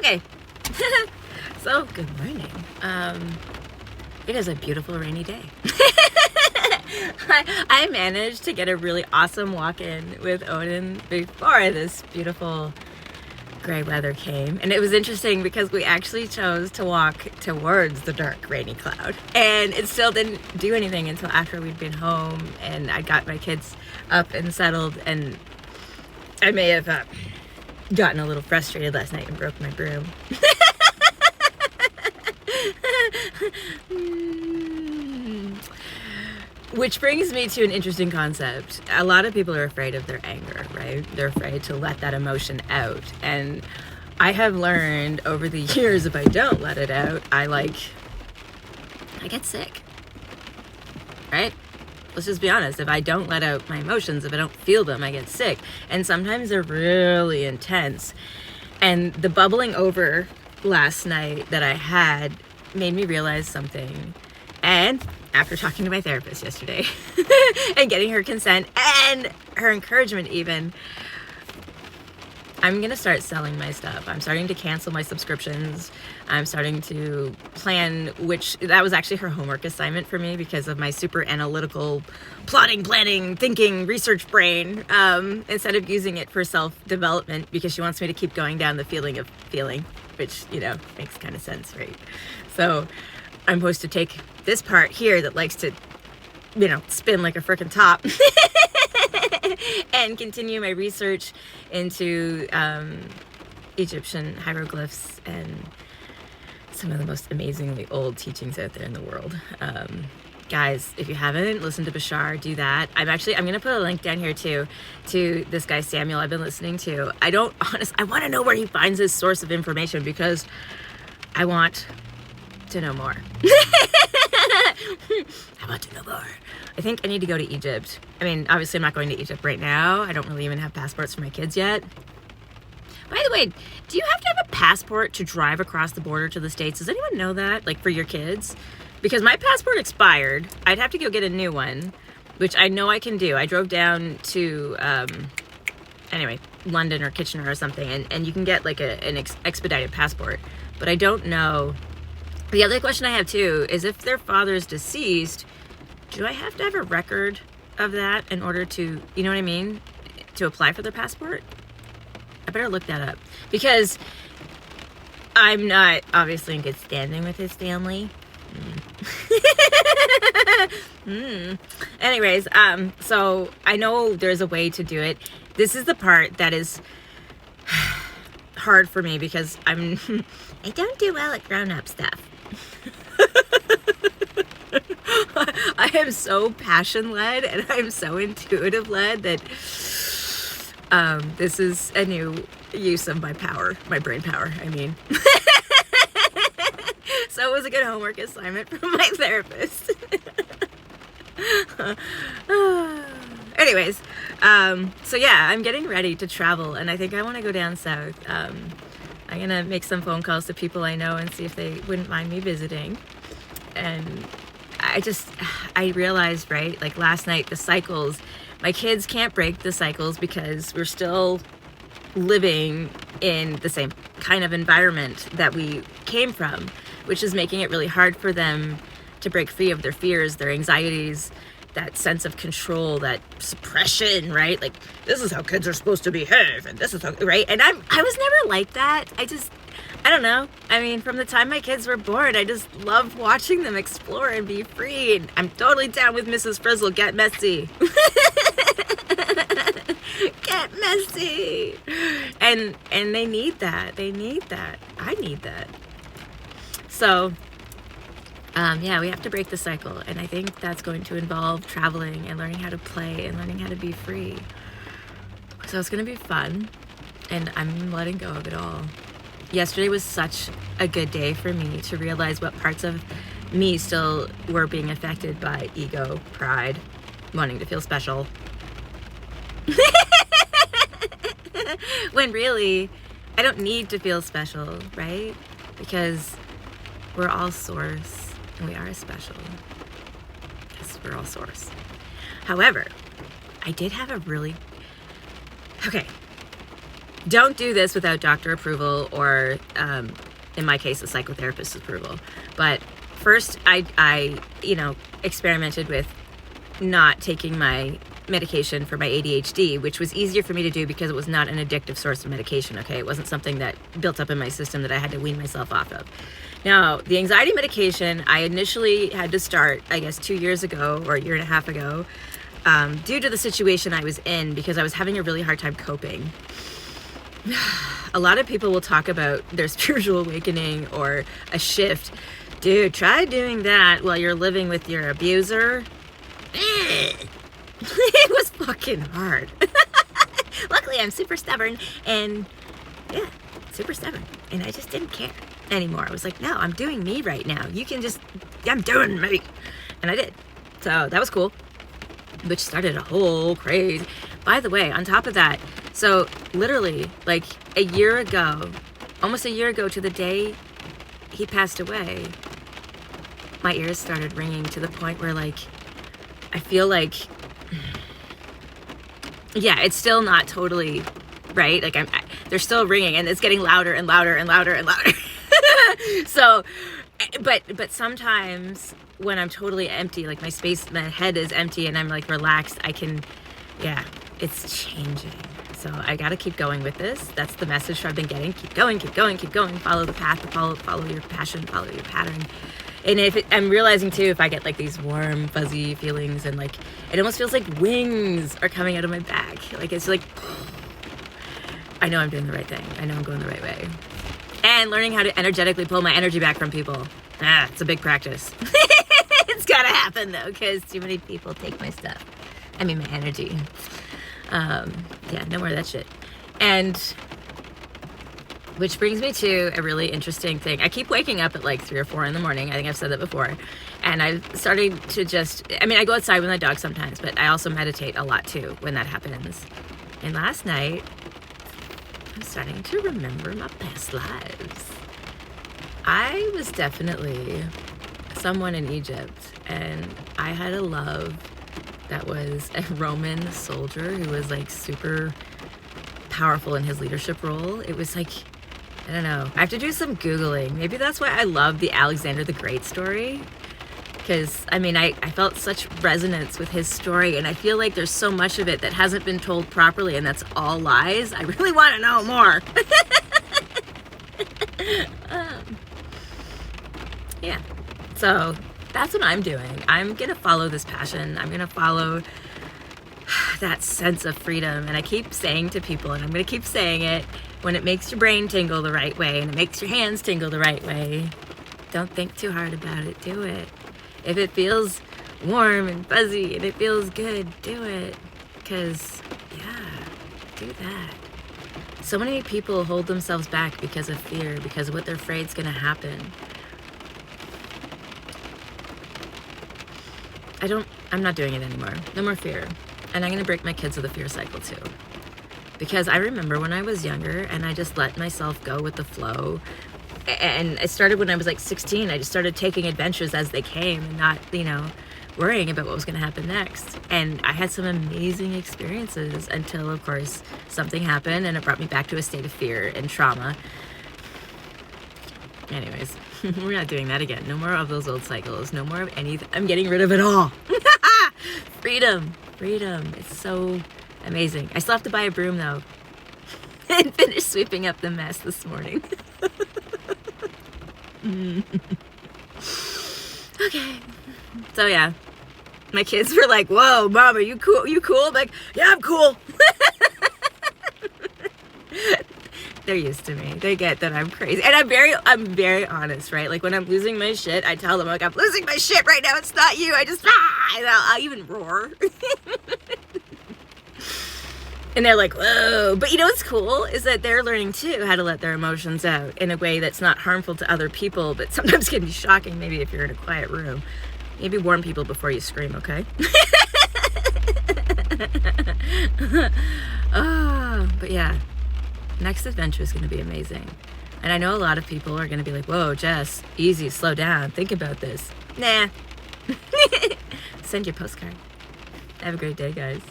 Okay. So, good morning. It is a beautiful rainy day. I managed to get a really awesome walk-in with Odin before this beautiful gray weather came. And it was interesting because we actually chose to walk towards the dark rainy cloud. And it still didn't do anything until after we'd been home and I got my kids up and settled. And I may have gotten a little frustrated last night and broke my broom. Which brings me to an interesting concept. A lot of people are afraid of their anger, right? They're afraid to let that emotion out. And I have learned over the years, if I don't let it out, I get sick, right? Let's just be honest. If I don't let out my emotions, if I don't feel them, I get sick. And sometimes they're really intense. And the bubbling over last night that I had made me realize something. And after talking to my therapist yesterday and getting her consent and her encouragement even, I'm going to start selling my stuff. I'm starting to cancel my subscriptions. I'm starting to plan that was actually her homework assignment for me because of my super analytical plotting, planning, thinking, research brain, instead of using it for self-development because she wants me to keep going down the feeling of feeling, which, makes kind of sense, right? So I'm supposed to take this part here that likes to, spin like a frickin' top and continue my research into Egyptian hieroglyphs and some of the most amazingly old teachings out there in the world. Guys, if you haven't listened to Bashar, do that. I'm going to put a link down here too to this guy Samuel I've been listening to. I want to know where he finds his source of information because I want to know more. I want to know more. I think I need to go to Egypt. I mean, obviously I'm not going to Egypt right now. I don't really even have passports for my kids yet. By the way, do you have to have a passport to drive across the border to the States? Does anyone know that? Like for your kids? Because my passport expired. I'd have to go get a new one, which I know I can do. I drove down to, London or Kitchener or something, and you can get like an expedited passport. But I don't know. The other question I have too is if their father's deceased, do I have to have a record of that in order to, to apply for their passport? I better look that up because I'm not obviously in good standing with his family. Anyways, so I know there's a way to do it. This is the part that is hard for me because I don't do well at grown-up stuff. I am so passion-led and I'm so intuitive-led that this is a new use of my power, my brain power, I mean. So it was a good homework assignment from my therapist. Anyways, so yeah, I'm getting ready to travel and I think I want to go down south. I'm going to make some phone calls to people I know and see if they wouldn't mind me visiting. And I realized, right, like last night, the cycles, my kids can't break the cycles because we're still living in the same kind of environment that we came from, which is making it really hard for them to break free of their fears, their anxieties, that sense of control, that suppression, right? Like, this is how kids are supposed to behave, and this is how, right? And I was never like that. I don't know. I mean, from the time my kids were born, I just loved watching them explore and be free. And I'm totally down with Mrs. Frizzle. Get messy. Get messy. And they need that. They need that. I need that. So, yeah, we have to break the cycle. And I think that's going to involve traveling and learning how to play and learning how to be free. So it's going to be fun. And I'm letting go of it all. Yesterday was such a good day for me to realize what parts of me still were being affected by ego, pride, wanting to feel special. When really, I don't need to feel special, right? Because we're all source and we are special. Because we're all source. However, I did have a really... Okay. Don't do this without doctor approval or, in my case, a psychotherapist's approval. But first, I experimented with not taking my medication for my ADHD, which was easier for me to do because it was not an addictive source of medication, okay? It wasn't something that built up in my system that I had to wean myself off of. Now, the anxiety medication, I initially had to start, I guess, 2 years ago or a year and a half ago, due to the situation I was in, because I was having a really hard time coping. A lot of people will talk about their spiritual awakening or a shift. Dude, try doing that while you're living with your abuser. It was fucking hard. Luckily, I'm super stubborn and yeah, super stubborn. And I just didn't care anymore. I was like, no, I'm doing me right now. I'm doing me. And I did. So that was cool, which started a whole craze. By the way, on top of that, so literally like a year ago, almost a year ago to the day he passed away, my ears started ringing to the point where like, I feel like, yeah, it's still not totally right. Like they're still ringing and it's getting louder and louder and louder and louder. So, but sometimes when I'm totally empty, like my head is empty and I'm like relaxed, it's changing. So I got to keep going with this. That's the message I've been getting. Keep going, keep going, keep going. Follow the path, follow your passion, follow your pattern. And I'm realizing too, if I get like these warm, fuzzy feelings and like, it almost feels like wings are coming out of my back. Like, it's like, I know I'm doing the right thing. I know I'm going the right way. And learning how to energetically pull my energy back from people. It's a big practice. It's gotta happen though, because too many people take my stuff. I mean, my energy. Yeah, no more of that shit. And which brings me to a really interesting thing. I keep waking up at like 3 or 4 in the morning. I think I've said that before. And I've started to I go outside with my dog sometimes, but I also meditate a lot too when that happens. And last night, I'm starting to remember my past lives. I was definitely someone in Egypt, and I had a love that was a Roman soldier who was like super powerful in his leadership role. It was like, I don't know. I have to do some Googling. Maybe that's why I love the Alexander the Great story. Because, I mean, I felt such resonance with his story, and I feel like there's so much of it that hasn't been told properly, and that's all lies. I really want to know more. Yeah. So that's what I'm doing. I'm going to follow this passion. I'm going to follow that sense of freedom. And I keep saying to people, and I'm going to keep saying it, when it makes your brain tingle the right way and it makes your hands tingle the right way, don't think too hard about it. Do it. If it feels warm and fuzzy and it feels good, do it. Because, yeah, do that. So many people hold themselves back because of fear, because of what they're afraid is going to happen. I'm not doing it anymore. No more fear. And I'm going to break my kids of the fear cycle too. Because I remember when I was younger and I just let myself go with the flow. And it started when I was like 16. I just started taking adventures as they came and not, worrying about what was going to happen next. And I had some amazing experiences until, of course, something happened and it brought me back to a state of fear and trauma. Anyways, we're not doing that again. No more of those old cycles. No more of anything. I'm getting rid of it all. Freedom. Freedom. It's so amazing. I still have to buy a broom, though. And finish sweeping up the mess this morning. Okay. So, yeah. My kids were like, whoa, Mom, are you cool? You cool? I'm like, yeah, I'm cool. They're used to me. They get that I'm crazy. And I'm very honest, right? Like when I'm losing my shit, I tell them, like, I'm losing my shit right now. It's not you. I just, and I'll even roar. And they're like, whoa. But you know what's cool is that they're learning too how to let their emotions out in a way that's not harmful to other people, but sometimes can be shocking maybe if you're in a quiet room. Maybe warn people before you scream, okay? Oh, but yeah. Next adventure is going to be amazing. And I know a lot of people are going to be like, whoa, Jess, easy, slow down, think about this. Nah. Send your postcard. Have a great day, guys.